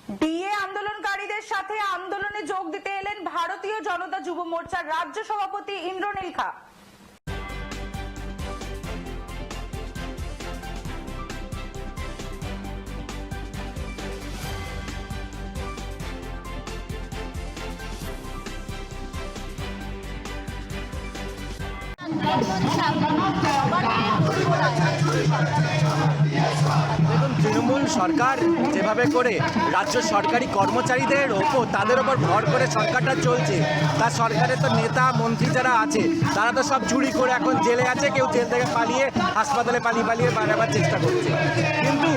DA আন্দোলনকারীদের সাথে আন্দোলনে যোগ দিতে এলেন ভারতীয় জনতা যুব মোর্চার রাজ্য সভাপতি ইন্দ্রনীল খা। দেখুন, তৃণমূল সরকার যেভাবে করে রাজ্য সরকারি কর্মচারীদের ওপর তাদের ওপর ভর করে সরকারটা চলছে, তার সরকারের তো নেতা মন্ত্রী যারা আছে তারা তো সব চুরি করে এখন জেলে আছে, কেউ জেল থেকে পালিয়ে হাসপাতালে পালিয়ে বাড়াবার চেষ্টা করছে। কিন্তু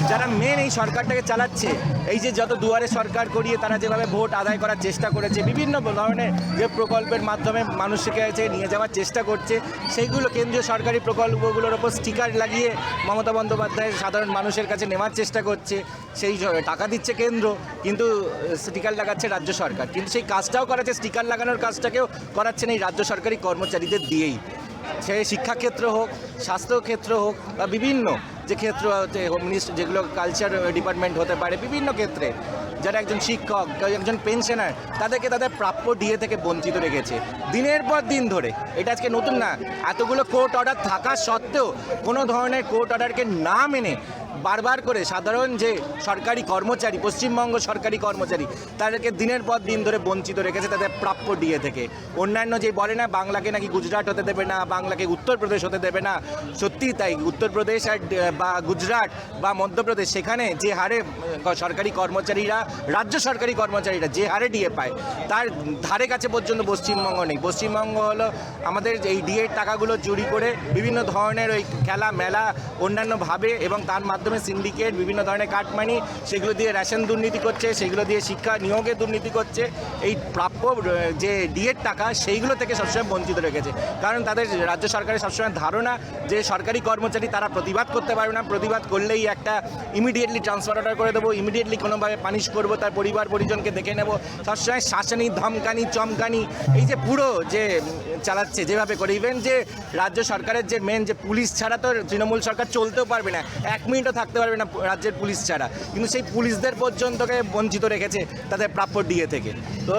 যারা মেন এই সরকারটাকে চালাচ্ছে, এই যে যত দুয়ারে সরকার করিয়ে তারা যেভাবে ভোট আদায় করার চেষ্টা করেছে, বিভিন্ন ধরনের যে প্রকল্পের মাধ্যমে মানুষকে কাছে নিয়ে যাওয়ার চেষ্টা করছে, সেইগুলো কেন্দ্রীয় সরকারি প্রকল্পগুলোর ওপর স্টিকার লাগিয়ে মমতা বন্দ্যোপাধ্যায় সাধারণ মানুষের কাছে নেওয়ার চেষ্টা করছে। সেই টাকা দিচ্ছে কেন্দ্র, কিন্তু স্টিকার লাগাচ্ছে রাজ্য সরকার। কিন্তু সেই কাজটাও করাচ্ছে, স্টিকার লাগানোর কাজটাকেও করাচ্ছেন এই রাজ্য সরকারি কর্মচারীদের দিয়েই। সে শিক্ষাক্ষেত্র হোক, স্বাস্থ্যক্ষেত্র হোক, বা বিভিন্ন যে ক্ষেত্র হোম মিনিস্টার, যেগুলো কালচার ডিপার্টমেন্ট হতে পারে, বিভিন্ন ক্ষেত্রে যারা একজন শিক্ষক, একজন পেনশনার, তাদেরকে তাদের প্রাপ্য ডিএ থেকে বঞ্চিত রেখেছে দিনের পর দিন ধরে। এটা আজকে নতুন না, এতগুলো কোর্ট অর্ডার থাকা সত্ত্বেও কোনো ধরনের কোর্ট অর্ডারকে না মেনে বারবার করে সাধারণ যে সরকারি কর্মচারী, পশ্চিমবঙ্গ সরকারি কর্মচারী, তাদেরকে দিনের পর দিন ধরে বঞ্চিত রেখেছে তাদের প্রাপ্য ডিএ থেকে। অন্যান্য যে বলে না বাংলাকে নাকি গুজরাট হতে দেবে না, বাংলাকে উত্তরপ্রদেশ হতে দেবে না, সত্যি তাই। উত্তরপ্রদেশ আর বা গুজরাট বা মধ্যপ্রদেশ, সেখানে যে হারে সরকারি কর্মচারীরা, রাজ্য সরকারি কর্মচারীরা যে হারে ডিএ পায়, তার ধারে কাছে পর্যন্ত পশ্চিমবঙ্গ নেই। পশ্চিমবঙ্গ হলো আমাদের এই ডিএর টাকাগুলো চুরি করে বিভিন্ন ধরনের ওই খেলা মেলা অন্যান্যভাবে, এবং তার মাধ্যমে সিন্ডিকেট, বিভিন্ন ধরনের কাটমানি, সেগুলো দিয়ে রেশন দুর্নীতি করছে, সেগুলো দিয়ে শিক্ষা নিয়োগে দুর্নীতি করছে। এই প্রাপ্য যে ডিএর টাকা, সেইগুলো থেকে সবসময় বঞ্চিত রেখেছে। কারণ তাদের রাজ্য সরকারের সবসময় ধারণা যে সরকারি কর্মচারী তারা প্রতিবাদ করতে পারবে না, প্রতিবাদ করলেই একটা ইমিডিয়েটলি ট্রান্সফার অর্ডার করে দেবো, ইমিডিয়েটলি কোনোভাবে পানিশ করবো, তার পরিবার পরিজনকে দেখে নেব। সবসময় শাসনি, ধমকানি, চমকানি, এই যে পুরো যে চালাচ্ছে যেভাবে করে। ইভেন যে রাজ্য সরকারের যে মেন যে পুলিশ ছাড়া তো তৃণমূল সরকার চলতেও পারবে না, 1 মিনিটও থাকতে পারবে না রাজ্যের পুলিশ ছাড়া। কিন্তু সেই পুলিশদের পর্যন্তকে বঞ্চিত রেখেছে তাদের প্রাপ্য ডিএ থেকে। তো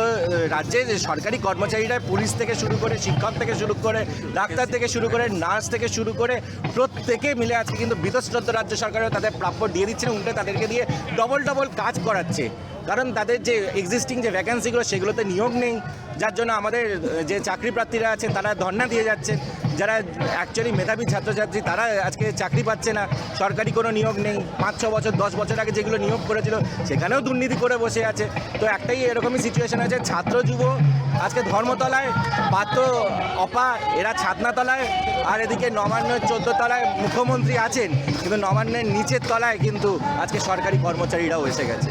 রাজ্যে যে সরকারি কর্মচারীরা, পুলিশ থেকে শুরু করে, শিক্ষক থেকে শুরু করে, ডাক্তার থেকে শুরু করে, নার্স থেকে শুরু করে, প্রত্যেকে মিলে আজকে কিন্তু বীতশ্রদ্ধ রাজ্য সরকারও তাদের প্রাপ্য দিয়ে দিচ্ছে না, উল্টে তাদেরকে দিয়ে ডবল কাজ করাচ্ছে। কারণ তাদের যে এক্সিস্টিং যে ভ্যাকেন্সিগুলো, সেগুলোতে নিয়োগ নেই, যার জন্য আমাদের যে চাকরি প্রার্থীরা আছেন তারা ধর্ণা দিয়ে যাচ্ছেন। যারা অ্যাকচুয়ালি মেধাবী ছাত্রছাত্রী, তারা আজকে চাকরি পাচ্ছে না, সরকারি কোনো নিয়োগ নেই। 5-6 বছর 10 বছর আগে যেগুলো নিয়োগ করেছিল, সেখানেও দুর্নীতি করে বসে আছে। তো একটাই এরকমই সিচুয়েশন আছে, ছাত্র যুব আজকে ধর্মতলায়, পাত্র অপা এরা ছাদনাতলায়, আর এদিকে নবান্নের 14 তলায় মুখ্যমন্ত্রী আছেন, কিন্তু নবান্নের নিচের তলায় কিন্তু আজকে সরকারি কর্মচারীরাও এসে গেছে।